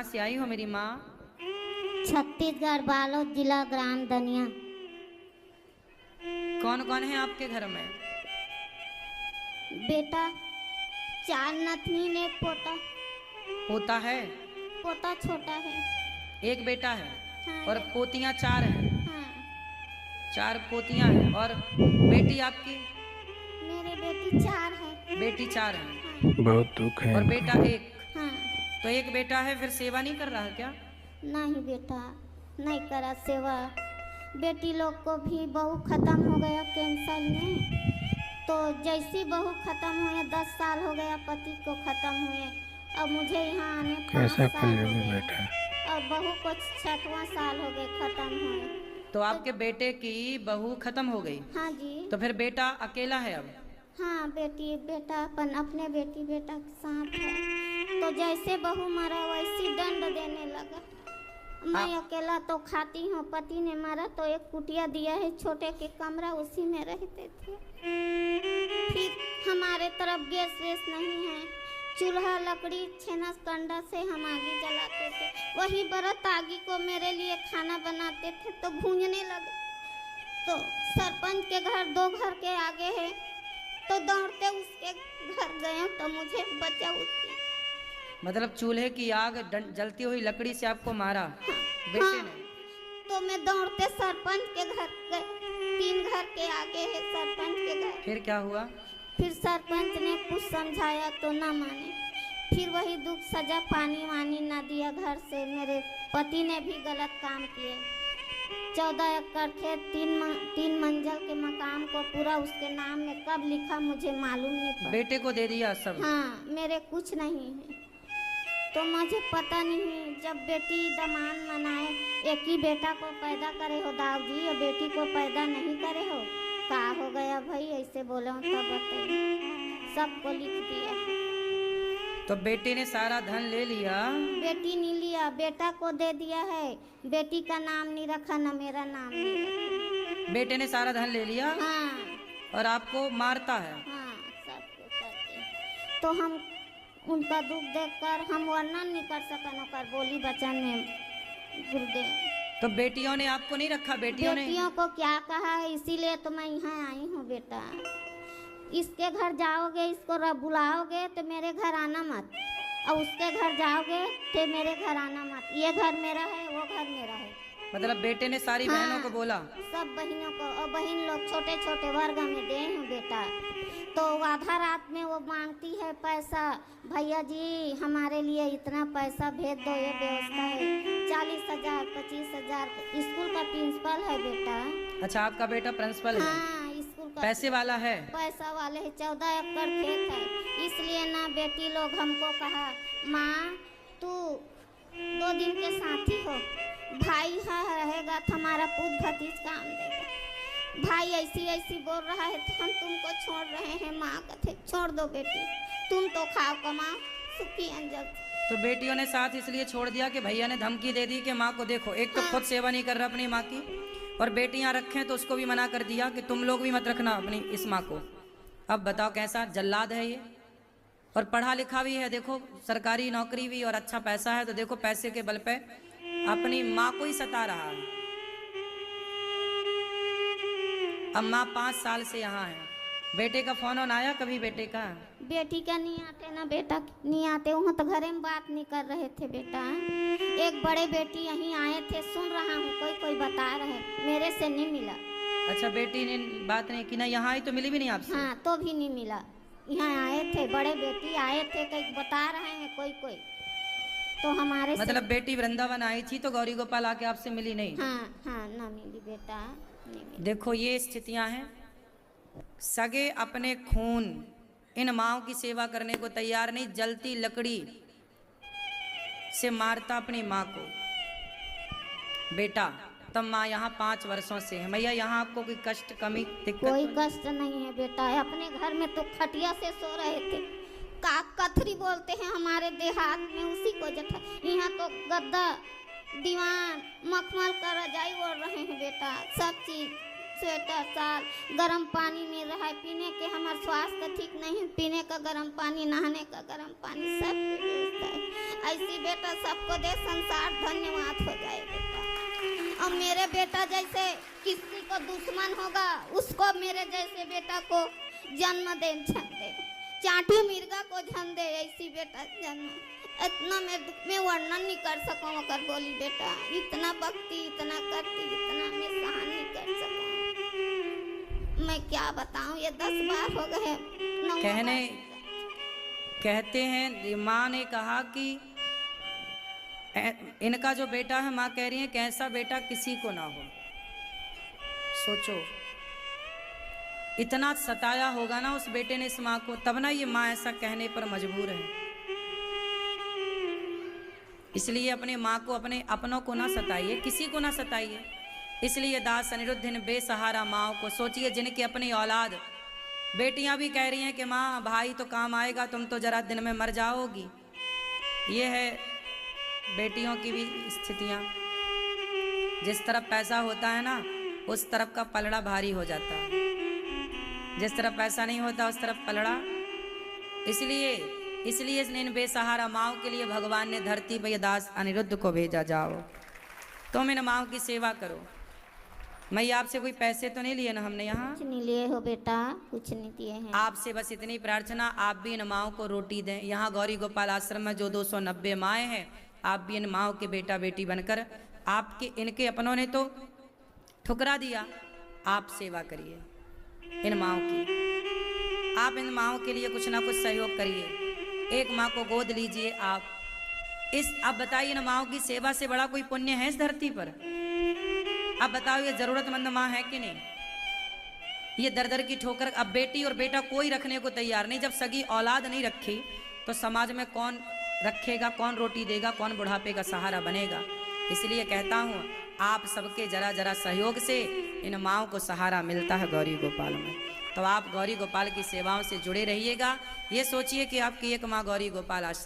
से आई हो मेरी माँ? छत्तीसगढ़, बालोद जिला, ग्राम दनिया। कौन कौन है आपके घर में? बेटा 4 नतनी, एक पोता। पोता है? पोता छोटा है। एक बेटा है। हाँ, और पोतियां 4 हैं? हाँ। 4 पोतियां हैं। और बेटी आपकी? मेरे बेटी 4 है। बेटी 4 है। हाँ, बहुत दुख है और इनको। बेटा 1? हाँ। तो एक बेटा है, फिर सेवा नहीं कर रहा क्या? नहीं बेटा, नहीं करा सेवा। बेटी लोग को भी बहू खत्म हो गया कैंसर में, तो जैसी बहू खत्म हुए 10 साल हो गया पति को खत्म हुए। अब मुझे यहाँ आने 5 कैसा साल हो कलयुगी गए बेटा। और बहू को 6वां साल हो गए खत्म हुए। तो आपके बेटे की बहू खत्म हो गई? हाँ जी। तो फिर बेटा अकेला है अब? हाँ, बेटा अपने बेटा के साथ है। तो जैसे बहू मरा वैसी दंड देने लगा। मैं अकेला तो खाती हूँ, पति ने मारा तो एक कुटिया दिया है छोटे के कमरा, उसी में रहते थे। फिर हमारे तरफ गैस वेस नहीं है, चूल्हा लकड़ी छेना कंडा से हम आगी जलाते थे। वही बरत आगी को मेरे लिए खाना बनाते थे तो भूंजने लगे। तो सरपंच के घर 2 घर के आगे है, तो दौड़ते उसके घर गए तो मुझे बचा उसकी। मतलब चूल्हे की आग जलती हुई लकड़ी से आपको मारा? हाँ, बेटे हाँ, ने? तो मैं दौड़ते सरपंच के घर गए, 3 घर के आगे है सरपंच के घर। फिर क्या हुआ? फिर सरपंच ने कुछ समझाया तो ना माने। फिर वही दुख सजा, पानी वानी ना दिया घर से। मेरे पति ने भी गलत काम किए। 14 एकड़ खेत, 3 मंजिल के मकान को पूरा उसके नाम में कब लिखा मुझे मालूम नहीं पड़ा। बेटे को दे दिया सब? हाँ, मेरे कुछ नहीं है। तो मुझे पता नहीं, जब बेटी दमान मनाए, एक ही बेटा को पैदा करे हो दाऊ जी, और बेटी को पैदा नहीं करे हो, का हो गया भाई? ऐसे बोले हो तब बताइए। सबको लिख दिया। तो बेटे ने सारा धन ले लिया? बेटी नहीं लिया, बेटा को दे दिया है। बेटी का नाम नहीं रखा, ना मेरा नाम नहीं रखा। बेटे ने सारा धन ले लिया? हाँ, और आपको मारता है? हाँ, सबको करते। तो हम उनका दुख देखकर हम वर्णन नहीं कर सकन ओकर बोली वचन में गुरुदेव। तो बेटियों ने आपको नहीं रखा? बेटियों को क्या कहा है, इसीलिए तो मैं यहाँ आई हूँ। बेटा, इसके घर जाओगे, इसको बुलाओगे तो मेरे घर आना मत, और उसके घर जाओगे तो मेरे घर आना मत। ये घर मेरा है, वो घर मेरा है। मतलब बेटे ने सारी बहनों को बोला? सब बहनों को, और बहन लोग छोटे छोटे वर्ग में दे हैं बेटा। तो आधा रात में वो मांगती है पैसा, भैया जी हमारे लिए इतना पैसा भेज दो, ये व्यवस्था है। 40,000 25,000। स्कूल का प्रिंसिपल है बेटा। अच्छा, आपका बेटा प्रिंसिपल है? हाँ, स्कूल का पैसे वाला है? पैसा वाले है। 14 एकड़ खेत है। इसलिए ना बेटी लोग हमको कहा, माँ तू 2 दिन के साथी हो, भाई है रहेगा तो हमारा पूत भतीज काम देगा। भाई ऐसी बोल रहा है तो हम तुमको छोड़ रहे हैं। माँ कहते छोड़ दो बेटी, तुम तो खाओ कमाओ सुखी अंजल। तो बेटियों ने साथ इसलिए छोड़ दिया कि भैया ने धमकी दे दी कि माँ को देखो, एक तो खुद सेवा नहीं कर रहा अपनी माँ की, और बेटियां रखें तो उसको भी मना कर दिया कि तुम लोग भी मत रखना अपनी इस माँ को। अब बताओ कैसा जल्लाद है ये। और पढ़ा लिखा भी है, देखो सरकारी नौकरी भी, और अच्छा पैसा है। तो देखो पैसे के बल पे अपनी माँ को ही सता रहा है। अब माँ 5 साल से यहाँ है। बेटे का फोन ऑन आया कभी? बेटे का? बेटी का नहीं आते ना, बेटा नहीं आते। वहाँ तो घरे में बात नहीं कर रहे थे बेटा। एक बड़े बेटी यहीं आए थे, सुन रहा हूँ कोई बता रहे, मेरे से नहीं मिला। अच्छा, बेटी ने बात नहीं की ना? यहाँ आई तो मिली भी नहीं आपसे? हाँ, तो भी नहीं मिला। यहाँ आए थे, बड़े बेटी आए थे, कहीं बता रहे हैं कोई तो हमारे मतलब बेटी वृंदावन आई थी तो गौरी गोपाल आके आपसे मिली नहीं? हाँ, हाँ, ना मिली बेटा, नहीं मिली। देखो ये स्थितियां हैं। सगे अपने खून इन माओं की सेवा करने को तैयार नहीं, जलती लकड़ी से मारता अपनी माँ को बेटा। तब माँ यहाँ 5 वर्षों से है। मैया यहाँ आपको कोई कष्ट कमी दिक्कत? कोई कष्ट नहीं है बेटा। अपने घर में तो खटिया से सो रहे थे, कथरी बोलते हैं हमारे देहात में, उसी को जठा। यहाँ तो गद्दा दीवान मखमल का रजाई ओढ़ रहे हैं बेटा, सब चीज स्वेटर साल गर्म पानी में रहा पीने के, हमार स्वास्थ्य ठीक नहीं, पीने का गर्म पानी, नहाने का गर्म पानी सब व्यवस्था है। ऐसी बेटा सबको दे, संसार धन्यवाद हो जाए बेटा। और मेरे बेटा जैसे किसी को दुश्मन होगा उसको मेरे जैसे बेटा को जन्म दे, चाटी मिर्गा को जन्म दे, ऐसी बेटा जन्म। इतना मैं वर्णन नहीं कर सकूँ अगर बोली बेटा, इतना भक्ति इतना करती, इतना मैं सहन नहीं कर सकूँ। मैं क्या बताऊँ, ये 10 बार हो गए कहते हैं माँ ने कहा कि इनका जो बेटा है, माँ कह रही है कि ऐसा बेटा किसी को ना हो। सोचो इतना सताया होगा ना उस बेटे ने इस माँ को, तब ना ये माँ ऐसा कहने पर मजबूर है। इसलिए अपने माँ को, अपने अपनों को ना सताइए, किसी को ना सताइए। इसलिए दास अनिरुद्ध इन बेसहारा माँ को, सोचिए जिनकी अपनी औलाद, बेटियां भी कह रही हैं कि माँ भाई तो काम आएगा, तुम तो जरा दिन में मर जाओगी। ये है बेटियों की भी स्थितियाँ। जिस तरफ पैसा होता है ना उस तरफ का पलड़ा भारी हो जाता है, जिस तरफ पैसा नहीं होता उस तरफ पलड़ा। इसलिए इन बेसहारा माओ के लिए भगवान ने धरती पर दास अनिरुद्ध को भेजा, जाओ तुम इन माओ की सेवा करो। मैं आपसे कोई पैसे तो नहीं लिए ना हमने यहाँ? कुछ नहीं लिए हो बेटा, कुछ नहीं दिए हैं। आपसे बस इतनी प्रार्थना, आप भी इन माओ को रोटी दें। यहाँ गौरी गोपाल आश्रम में जो 290 माएँ हैं, आप भी इन माओ के बेटा बेटी बनकर, आपके इनके अपनों ने तो ठुकरा दिया, आप सेवा करिए इन माओ की। आप इन माओ के लिए कुछ ना कुछ सहयोग करिए। एक माँ को गोद लीजिए आप। अब बताइए इन माओ की सेवा से बड़ा कोई पुण्य है इस धरती पर? अब बताओ ये जरूरतमंद माँ है कि नहीं? ये दर दर की ठोकर, अब बेटी और बेटा कोई रखने को तैयार नहीं। जब सगी औलाद नहीं रखी तो समाज में कौन रखेगा, कौन रोटी देगा, कौन बुढ़ापे का सहारा बनेगा? इसलिए कहता हूँ आप सबके जरा जरा सहयोग से इन माओं को सहारा मिलता है गौरी गोपाल में। तो आप गौरी गोपाल की सेवाओं से जुड़े रहिएगा। ये सोचिए कि आपकी एक माँ गौरी गोपाल आश्रम